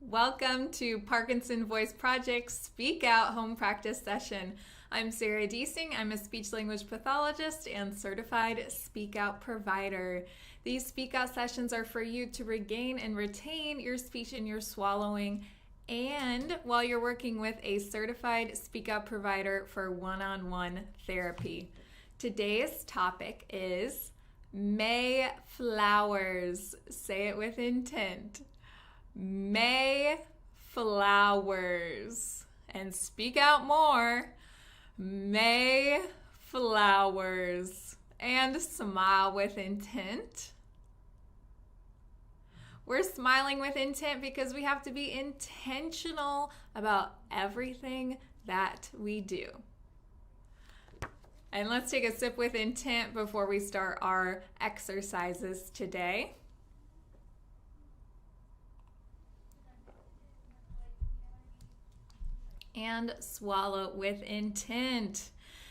Welcome to Parkinson Voice Project's Speak Out Home Practice Session. I'm Sarah Deasing. I'm a speech-language pathologist and certified Speak Out provider. These Speak Out sessions are for you to regain and retain your speech and your swallowing, and while you're working with a certified Speak Out provider for one-on-one therapy. Today's topic is Mayflowers. Say it with intent. Mayflowers. And speak out more. Mayflowers. And smile with intent. We're smiling with intent because we have to be intentional about everything that we do. And let's take a sip with intent before we start our exercises today. And swallow with intent.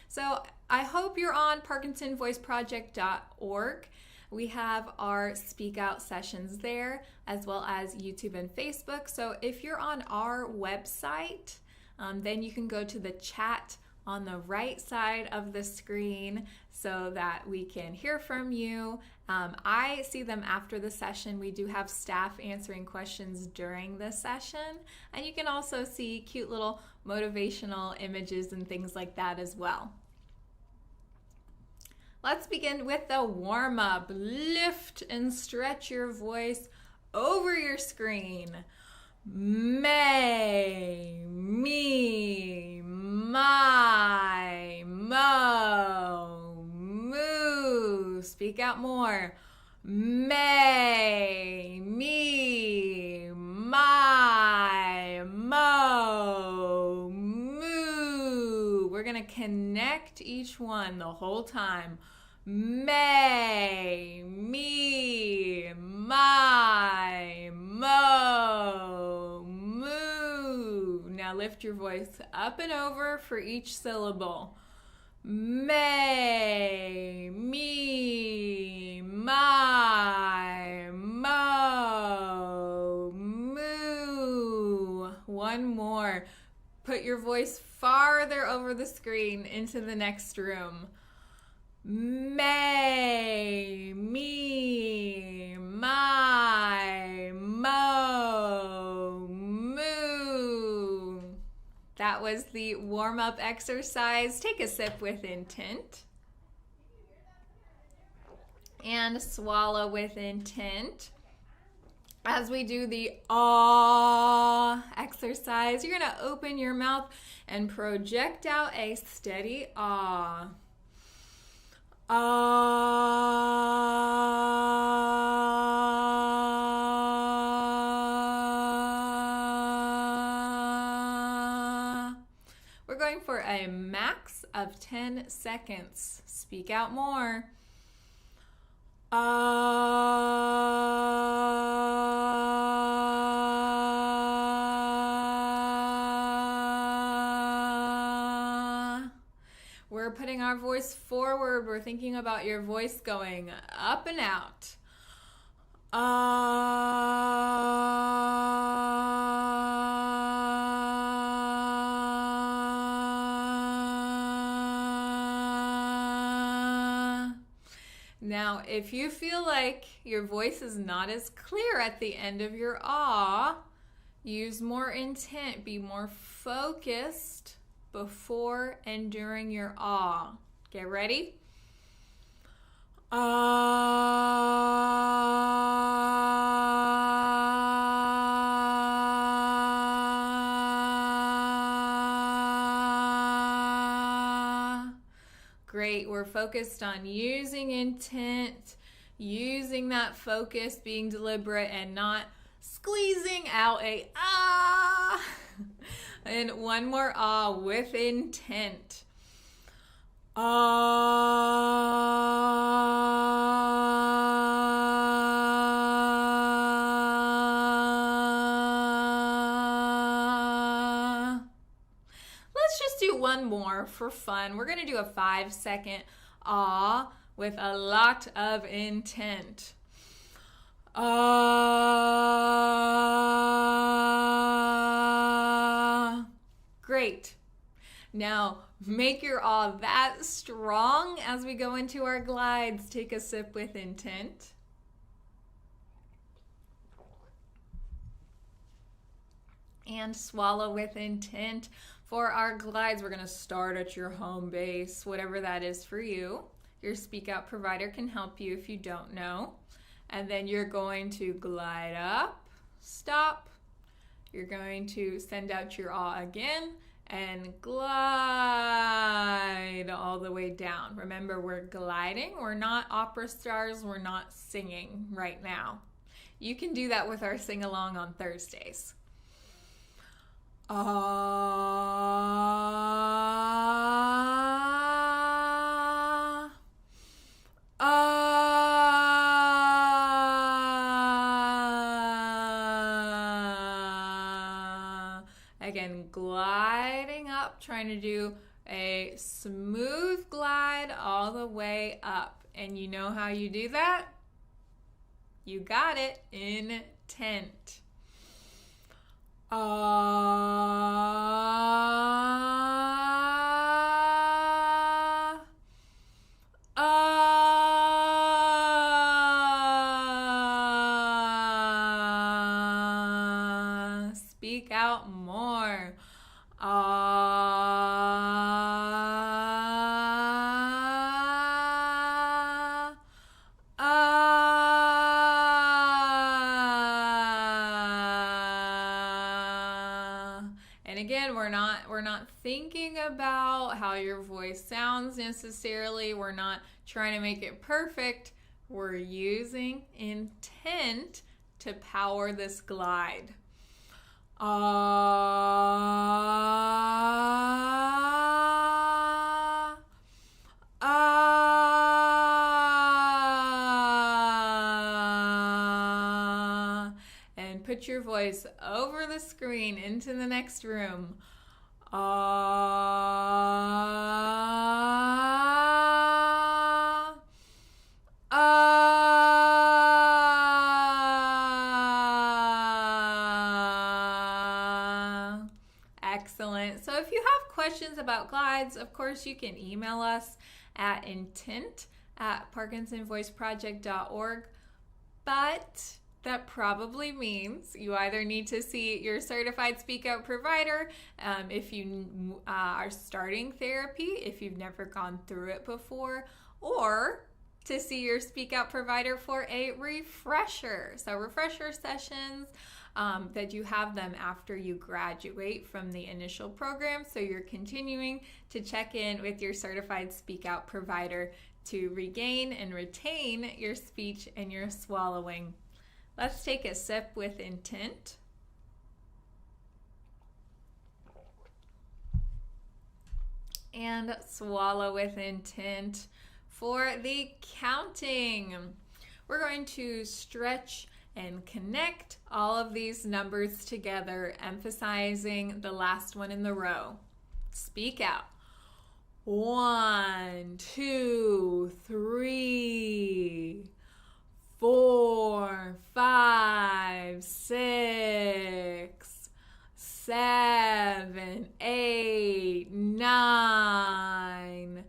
So I hope you're on ParkinsonVoiceProject.org. We have our Speak Out sessions there, as well as YouTube and Facebook. So if you're on our website, then you can go to the chat on the right side of the screen so that we can hear from you. I see them after the session. We do have staff answering questions during the session, and you can also see cute little motivational images and things like that as well. Let's begin with the warm-up. Lift and stretch your voice over your screen. May, me, my, mo, moo. Speak out more. May, me, my, mo, moo. We're going to connect each one the whole time. May, me, my, mo, moo. Now lift your voice up and over for each syllable. May, me, my, mo, moo. One more. Put your voice farther over the screen into the next room. May, me, my, mo, moo. That was the warm-up exercise. Take a sip with intent. And swallow with intent. As we do the ah exercise, you're going to open your mouth and project out a steady ah. We're going for a max of 10 seconds. Speak out more. We're putting our voice forward. We're thinking about your voice going up and out. Now, if you feel like your voice is not as clear at the end of your ah, use more intent, be more focused before and during your ah. Get ready? Ah. Great. We're focused on using intent, using that focus, being deliberate, and not squeezing out a ah. And one more ah with intent. Ah. Let's just do one more for fun. We're going to do a 5-second ah with a lot of intent. Ah. Great. Now, make your awe that strong as we go into our glides. Take a sip with intent. And swallow with intent. For our glides, we're going to start at your home base, whatever that is for you. Your Speak Out provider can help you if you don't know. And then you're going to glide up, stop. You're going to send out your awe again and glide all the way down. Remember, we're gliding. We're not opera stars. We're not singing right now. You can do that with our sing-along on Thursdays. Again, gliding up, trying to do a smooth glide all the way up. And you know how you do that? You got it. Intent. Speak out more. And again, we're not thinking about how your voice sounds necessarily. We're not trying to make it perfect. We're using intent to power this glide. And put your voice over the screen into the next room. Excellent. So if you have questions about glides, of course you can email us at intent@parkinsonvoiceproject.org. But that probably means you either need to see your certified Speak Out provider if you are starting therapy, if you've never gone through it before, or to see your Speak Out provider for a refresher. So refresher sessions, that you have them after you graduate from the initial program. So you're continuing to check in with your certified Speak Out provider to regain and retain your speech and your swallowing. Let's take a sip with intent. And swallow with intent. For the counting, we're going to stretch and connect all of these numbers together, emphasizing the last one in the row. Speak out. 1, 2, 3, 4, 5, 6, 7, 8, 9,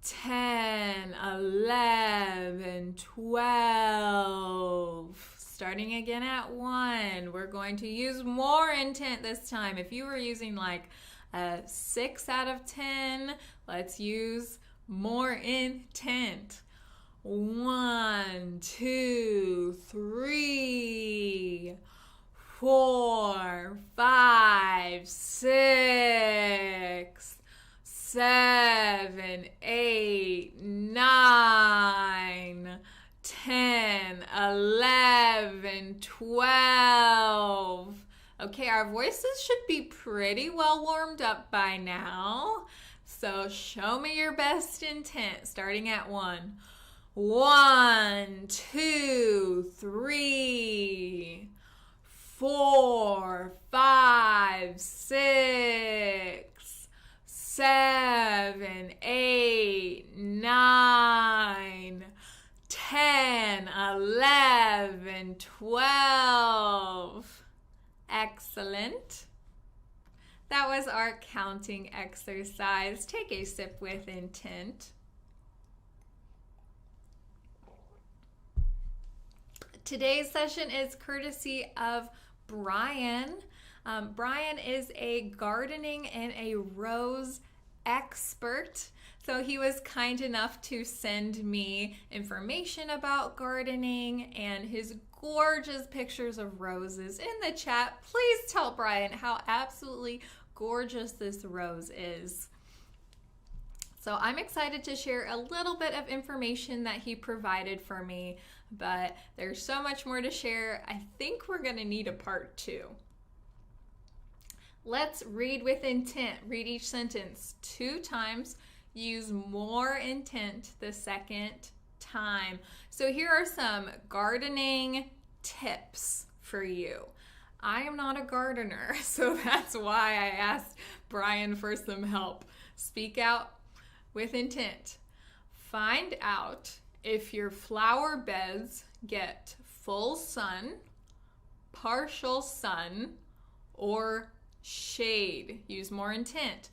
10, 11, 12. Starting again at 1. We're going to use more intent this time. If you were using like a 6 out of 10, let's use more intent. 1, 2, 3, 4, 5, 6, 7, 8, 9, 10, 11, 12. Okay, our voices should be pretty well warmed up by now. So show me your best intent, starting at 1. 1, 2, 3, 4, 5, 6, 7, 8, 9, 10, 11, 12. Excellent. That was our counting exercise. Take a sip with intent. Today's session is courtesy of Brian. Brian is a gardening and a rose expert. So he was kind enough to send me information about gardening and his gorgeous pictures of roses in the chat. Please tell Brian how absolutely gorgeous this rose is. So I'm excited to share a little bit of information that he provided for me, but there's so much more to share. I think we're going to need a part 2. Let's read with intent. Read each sentence 2 times. Use more intent the second time. So here are some gardening tips for you. I am not a gardener, so that's why I asked Brian for some help. Speak out with intent. Find out if your flower beds get full sun, partial sun, or shade. Use more intent.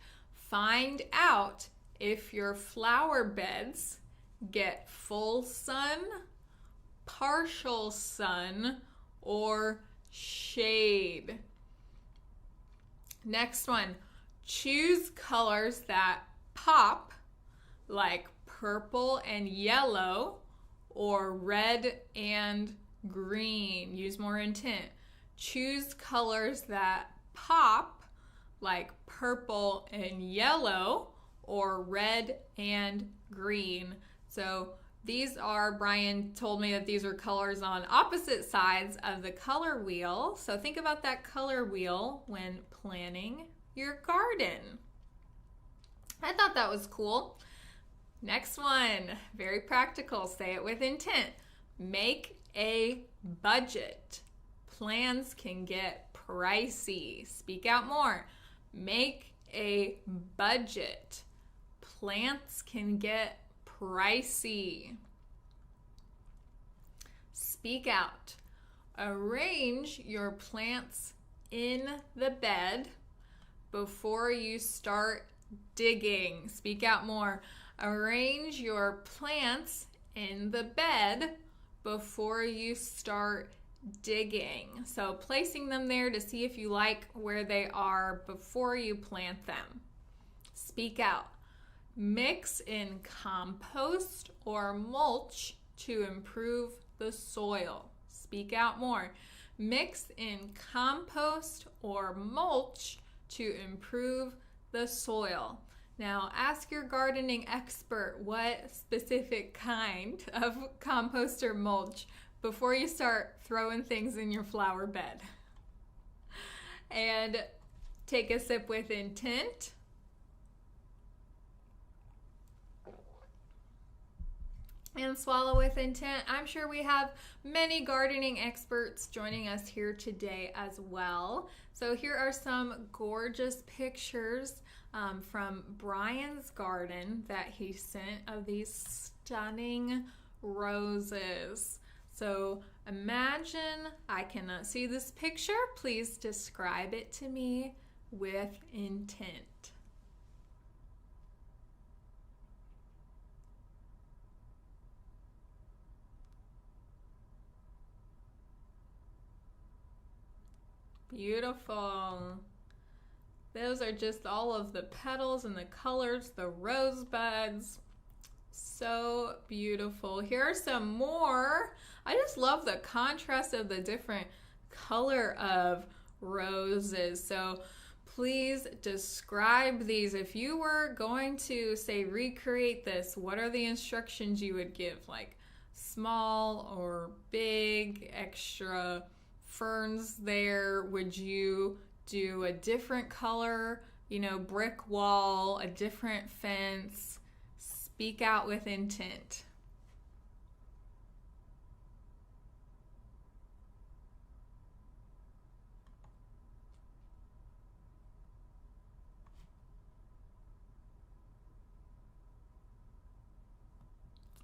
Find out if your flower beds get full sun, partial sun, or shade. Next one, choose colors that pop, like purple and yellow, or red and green. Use more intent. Choose colors that pop, like purple and yellow, or red and green. So these are, Brian told me that these are colors on opposite sides of the color wheel. So think about that color wheel when planning your garden. I thought that was cool. Next one, very practical. Say it with intent. Make a budget. Plans can get pricey. Speak out more. Make a budget. Plants can get pricey. Speak out. Arrange your plants in the bed before you start digging. Speak out more. Arrange your plants in the bed before you start digging. So placing them there to see if you like where they are before you plant them. Speak out. Mix in compost or mulch to improve the soil. Speak out more. Mix in compost or mulch to improve the soil. Now, ask your gardening expert what specific kind of compost or mulch before you start throwing things in your flower bed. And take a sip with intent. And swallow with intent. I'm sure we have many gardening experts joining us here today as well. So here are some gorgeous pictures from Brian's garden that he sent of these stunning roses. So imagine, I cannot see this picture. Please describe it to me with intent. Beautiful. Those are just all of the petals and the colors, the rosebuds. So beautiful. Here are some more. I just love the contrast of the different color of roses. So please describe these. If you were going to, say, recreate this, what are the instructions you would give? Like small or big, extra ferns there? Would you do a different color, brick wall, a different fence? Speak out with intent.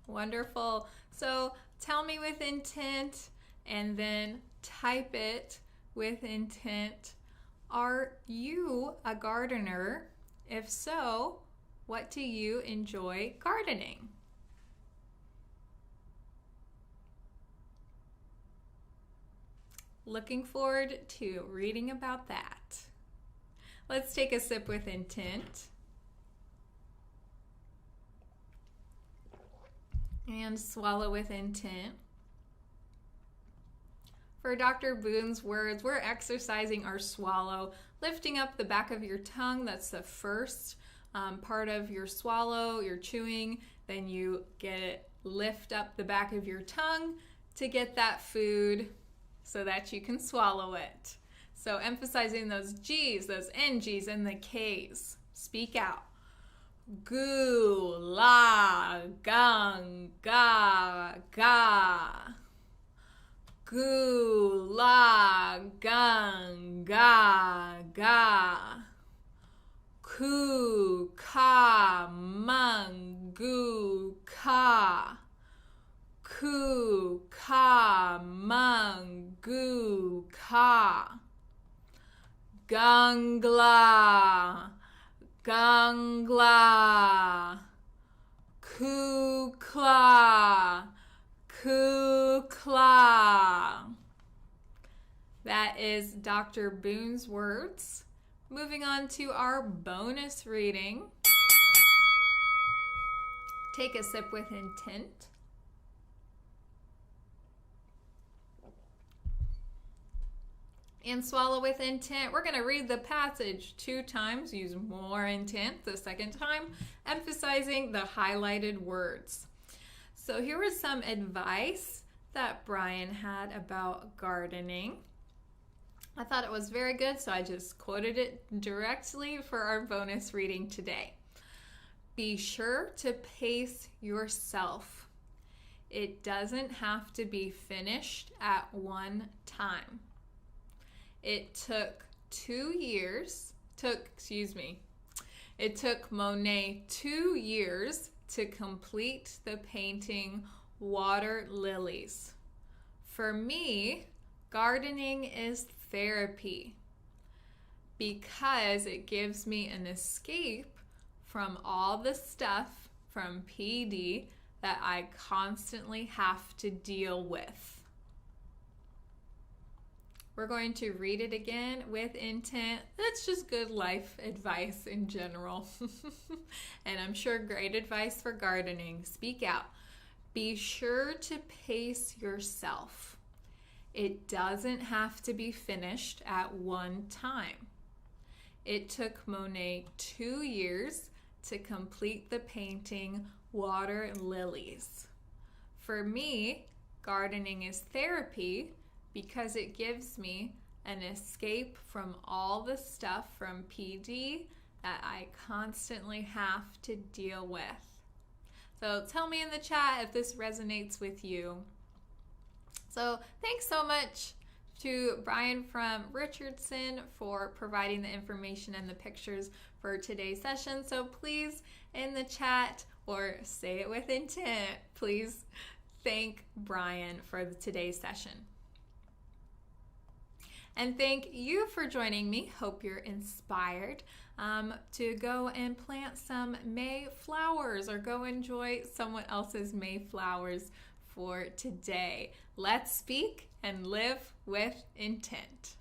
Wonderful. So tell me with intent and then type it with intent. Are you a gardener? If so, what do you enjoy gardening? Looking forward to reading about that. Let's take a sip with intent. And swallow with intent. For Dr. Boone's words, we're exercising our swallow, lifting up the back of your tongue. That's the first part of your swallow, your chewing. Then you lift up the back of your tongue to get that food so that you can swallow it. So emphasizing those G's, those NG's, and the K's. Speak out. Gu, la, gung, ga, ga. Gu, la, gung, ga, ga. Ku, ka, mung, gu, ka. Ku, ka, mung, gu, ka. Gungla, gungla. Kukla, kukla. That is Dr. Boone's words. Moving on to our bonus reading. Take a sip with intent. And swallow with intent. We're going to read the passage 2 times, use more intent the second time, emphasizing the highlighted words. So here was some advice that Brian had about gardening. I thought it was very good, so I just quoted it directly for our bonus reading today. Be sure to pace yourself. It doesn't have to be finished at one time. It took Monet 2 years to complete the painting Water Lilies. For me, gardening is therapy because it gives me an escape from all the stuff from PD that I constantly have to deal with. We're going to read it again with intent. That's just good life advice in general. And I'm sure great advice for gardening. Speak out. Be sure to pace yourself. It doesn't have to be finished at one time. It took Monet 2 years to complete the painting Water Lilies. For me, gardening is therapy because it gives me an escape from all the stuff from PD that I constantly have to deal with. So tell me in the chat if this resonates with you. So thanks so much to Brian from Richardson for providing the information and the pictures for today's session. So please, in the chat, or say it with intent, please thank Brian for today's session. And thank you for joining me. Hope you're inspired to go and plant some May flowers or go enjoy someone else's May flowers for today. Let's speak and live with intent.